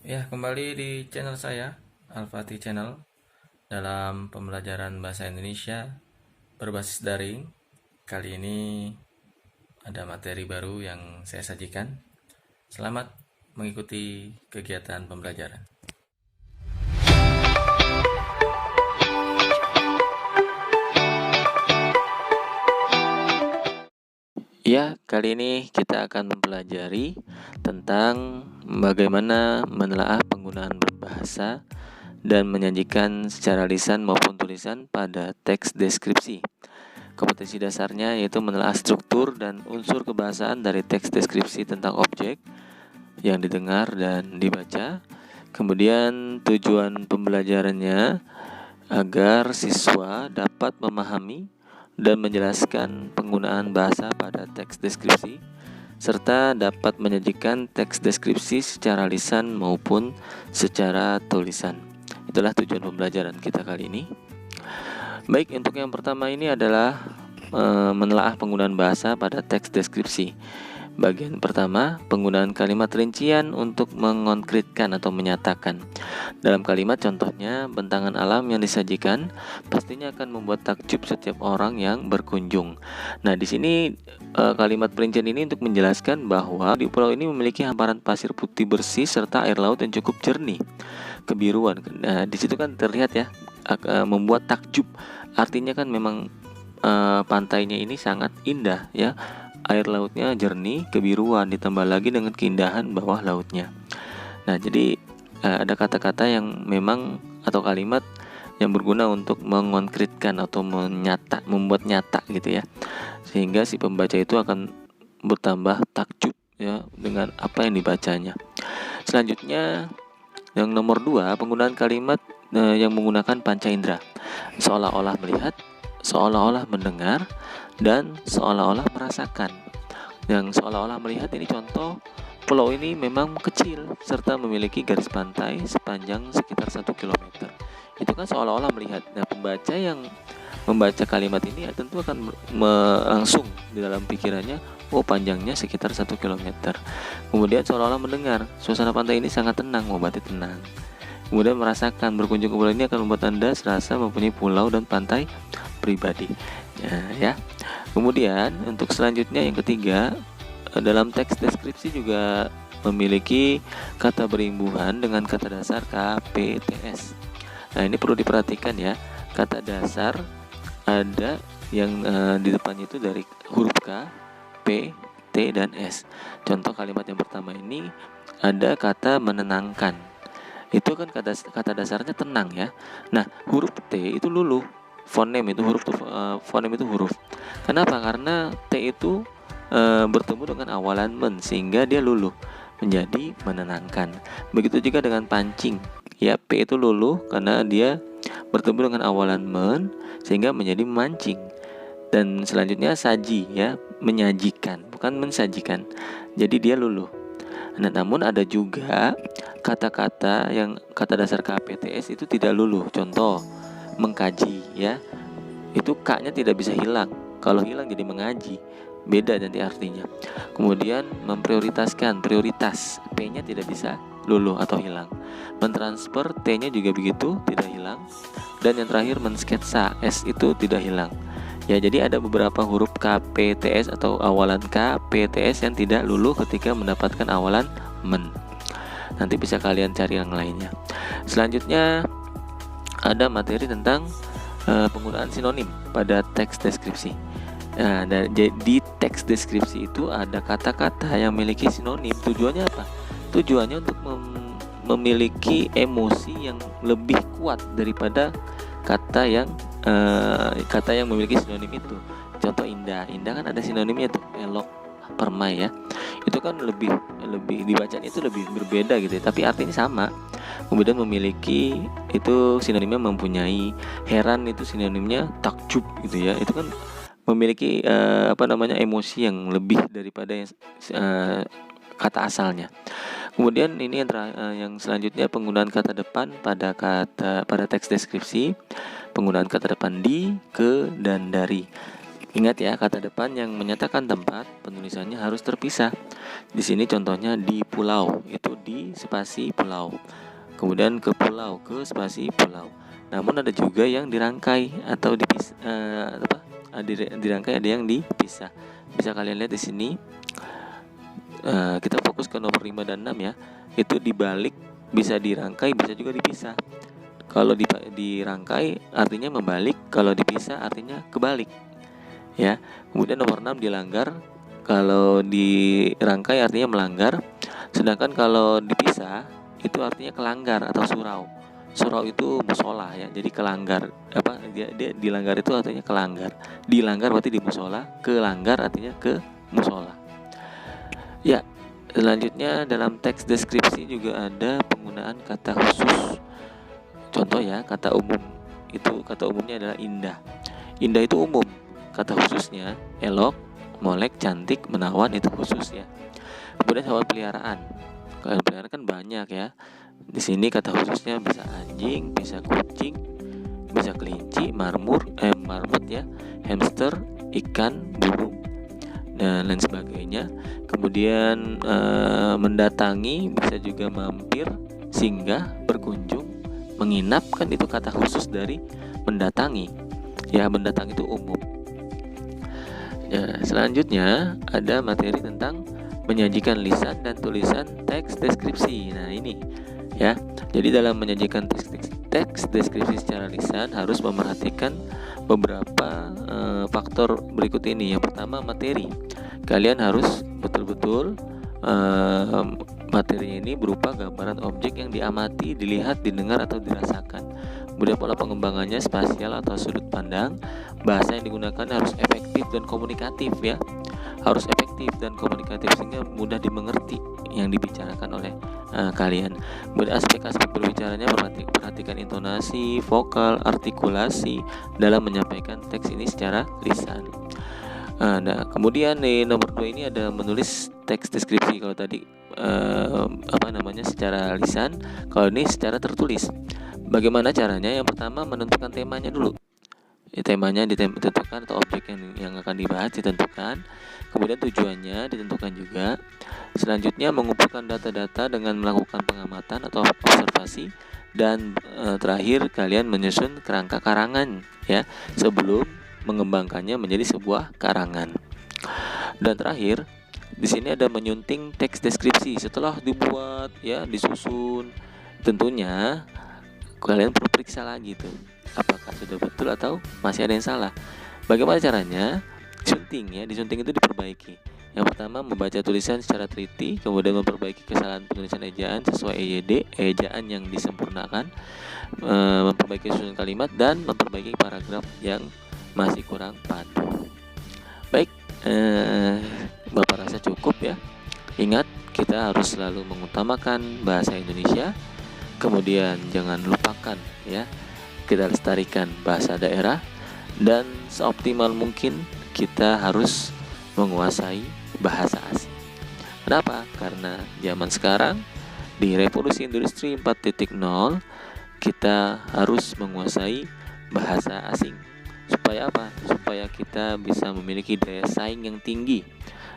Ya, kembali di channel saya, Al-Fatih Channel, dalam pembelajaran bahasa Indonesia berbasis daring. Kali ini ada materi baru yang saya sajikan. Selamat mengikuti kegiatan pembelajaran. Ya, kali ini kita akan mempelajari tentang bagaimana menelaah penggunaan berbahasa dan menyajikan secara lisan maupun tulisan pada teks deskripsi. Kompetensi dasarnya yaitu menelaah struktur dan unsur kebahasaan dari teks deskripsi tentang objek yang didengar dan dibaca. Kemudian tujuan pembelajarannya agar siswa dapat memahami dan menjelaskan penggunaan bahasa pada teks deskripsi, serta dapat menyajikan teks deskripsi secara lisan maupun secara tulisan. Itulah tujuan pembelajaran kita kali ini. Baik, untuk yang pertama ini adalah menelaah penggunaan bahasa pada teks deskripsi. Bagian pertama, penggunaan kalimat rincian untuk mengonkretkan atau menyatakan. Dalam kalimat contohnya, bentangan alam yang disajikan pastinya akan membuat takjub setiap orang yang berkunjung. Nah, di sini kalimat perincian ini untuk menjelaskan bahwa di pulau ini memiliki hamparan pasir putih bersih serta air laut yang cukup jernih, kebiruan. Nah, di situ kan terlihat ya, membuat takjub. Artinya kan memang pantainya ini sangat indah ya. Air lautnya jernih, kebiruan, ditambah lagi dengan keindahan bawah lautnya. Nah, jadi ada kata-kata yang memang atau kalimat yang berguna untuk mengonkretkan atau membuat nyata gitu ya. Sehingga si pembaca itu akan bertambah takjub ya dengan apa yang dibacanya. Selanjutnya yang nomor 2, penggunaan kalimat yang menggunakan panca indera. Seolah-olah melihat, seolah-olah mendengar, dan seolah-olah merasakan. Yang seolah-olah melihat ini contoh, pulau ini memang kecil serta memiliki garis pantai sepanjang sekitar 1 km. Itu kan seolah-olah melihat. Nah, pembaca yang membaca kalimat ini ya tentu akan langsung di dalam pikirannya, oh panjangnya sekitar 1 km. Kemudian seolah-olah mendengar, suasana pantai ini sangat tenang, oh berarti tenang. Kemudian merasakan, berkunjung ke pulau ini akan membuat Anda serasa mempunyai pulau dan pantai pribadi. Ya. Kemudian untuk selanjutnya yang ketiga, dalam teks deskripsi juga memiliki kata berimbuhan dengan kata dasar KPTS. Nah, ini perlu diperhatikan ya. Kata dasar ada yang di depannya itu dari huruf K, P, T, dan S. Contoh kalimat yang pertama ini ada kata menenangkan. Itu kan kata dasarnya tenang ya. Nah, huruf T itu luluh. Fonem itu huruf. Kenapa? Karena T itu bertemu dengan awalan men sehingga dia luluh menjadi menenangkan. Begitu juga dengan pancing. Ya, P itu luluh karena dia bertemu dengan awalan men sehingga menjadi memancing. Dan selanjutnya saji ya, menyajikan, bukan mensajikan. Jadi dia luluh. Nah, namun ada juga kata-kata yang kata dasar KPTS itu tidak luluh. Contoh, mengkaji ya. Itu K-nya tidak bisa hilang. Kalau hilang jadi mengaji. Beda nanti artinya. Kemudian memprioritaskan, prioritas, P-nya tidak bisa luluh atau hilang. Mentransfer, T-nya juga begitu, tidak hilang. Dan yang terakhir mensketsa, S itu tidak hilang. Ya, jadi ada beberapa huruf KPTS atau awalan KPTS yang tidak luluh ketika mendapatkan awalan men. Nanti bisa kalian cari yang lainnya. Selanjutnya ada materi tentang penggunaan sinonim pada teks deskripsi. Nah, di teks deskripsi itu ada kata-kata yang memiliki sinonim. Tujuannya apa? Tujuannya untuk memiliki emosi yang lebih kuat daripada kata yang memiliki sinonim itu. Contoh indah. Indah kan ada sinonimnya tuh, elok, permai ya. Itu kan lebih dibacanya itu lebih berbeda gitu ya, tapi artinya sama. Kemudian memiliki itu sinonimnya mempunyai, heran itu sinonimnya takjub gitu ya. Itu kan memiliki emosi yang lebih daripada kata asalnya. Kemudian ini yang selanjutnya penggunaan kata depan pada teks deskripsi. Penggunaan kata depan di, ke, dan dari. Ingat ya, kata depan yang menyatakan tempat penulisannya harus terpisah. Di sini contohnya di pulau, itu di spasi pulau. Kemudian ke pulau, ke spasi pulau. Namun ada juga yang dirangkai atau dirangkai, ada yang dipisah. Bisa kalian lihat di sini. Kita fokus ke nomor 5 dan 6 ya. Itu dibalik, bisa dirangkai, bisa juga dipisah. Kalau dirangkai artinya membalik, kalau dipisah artinya kebalik. Ya. Kemudian nomor 6 dilanggar, kalau dirangkai artinya melanggar, sedangkan kalau dipisah itu artinya kelanggar atau surau. Surau itu musola ya, jadi kelanggar. Dia dilanggar itu artinya kelanggar. Dilanggar berarti di musola, kelanggar artinya ke musola. Ya, selanjutnya dalam teks deskripsi juga ada penggunaan kata khusus. Contoh ya, kata umum. Itu kata umumnya adalah indah. Indah itu umum. Kata khususnya elok, molek, cantik, menawan, itu khusus ya. Kemudian hewan peliharaan. Hewan peliharaan kan banyak ya. Di sini kata khususnya bisa anjing, bisa kucing, bisa kelinci, marmut ya, hamster, ikan, burung, dan lain sebagainya. Kemudian mendatangi bisa juga mampir, singgah, berkunjung, menginap, kan itu kata khusus dari mendatangi. Ya, mendatangi itu umum. Ya, selanjutnya ada materi tentang menyajikan lisan dan tulisan teks deskripsi. Nah, ini ya. Jadi dalam menyajikan teks deskripsi secara lisan harus memperhatikan beberapa faktor berikut ini. Yang pertama, materi. Kalian harus betul-betul materi ini berupa gambaran objek yang diamati, dilihat, didengar, atau dirasakan. Kemudian pola pengembangannya spasial atau sudut pandang. Bahasa yang digunakan harus efektif dan komunikatif ya. Harus efektif dan komunikatif sehingga mudah dimengerti yang dibicarakan oleh kalian. Kemudian aspek-aspek berbicaranya, perhatikan intonasi, vokal, artikulasi dalam menyampaikan teks ini secara lisan. Nah, kemudian di nomor 2 ini ada menulis teks deskripsi. Kalau tadi secara lisan, kalau ini secara tertulis. Bagaimana caranya? Yang pertama, menentukan temanya dulu. Temanya ditentukan, atau objek yang akan dibahas ditentukan. Kemudian tujuannya ditentukan juga. Selanjutnya mengumpulkan data-data dengan melakukan pengamatan atau observasi. Dan terakhir kalian menyusun kerangka karangan ya, sebelum mengembangkannya menjadi sebuah karangan. Dan terakhir di sini ada menyunting teks deskripsi. Setelah dibuat ya, disusun, tentunya kalian perlu periksa lagi tuh, apakah sudah betul atau masih ada yang salah. Bagaimana caranya? Disunting itu diperbaiki. Yang pertama, membaca tulisan secara teliti, kemudian memperbaiki kesalahan penulisan ejaan sesuai EYD, ejaan yang disempurnakan, memperbaiki susunan kalimat, dan memperbaiki paragraf yang masih kurang padu. Baik, Bapak rasa cukup ya. Ingat, kita harus selalu mengutamakan bahasa Indonesia. Kemudian jangan lupakan ya, kita lestarikan bahasa daerah. Dan seoptimal mungkin kita harus menguasai bahasa asing. Kenapa? Karena zaman sekarang di revolusi industri 4.0 kita harus menguasai bahasa asing. Supaya apa? Supaya kita bisa memiliki daya saing yang tinggi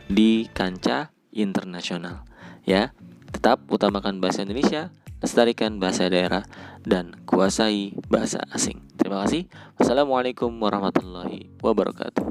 di kancah internasional ya. Tetap utamakan bahasa Indonesia, lestarikan bahasa daerah, dan kuasai bahasa asing. Terima kasih. Wassalamualaikum warahmatullahi wabarakatuh.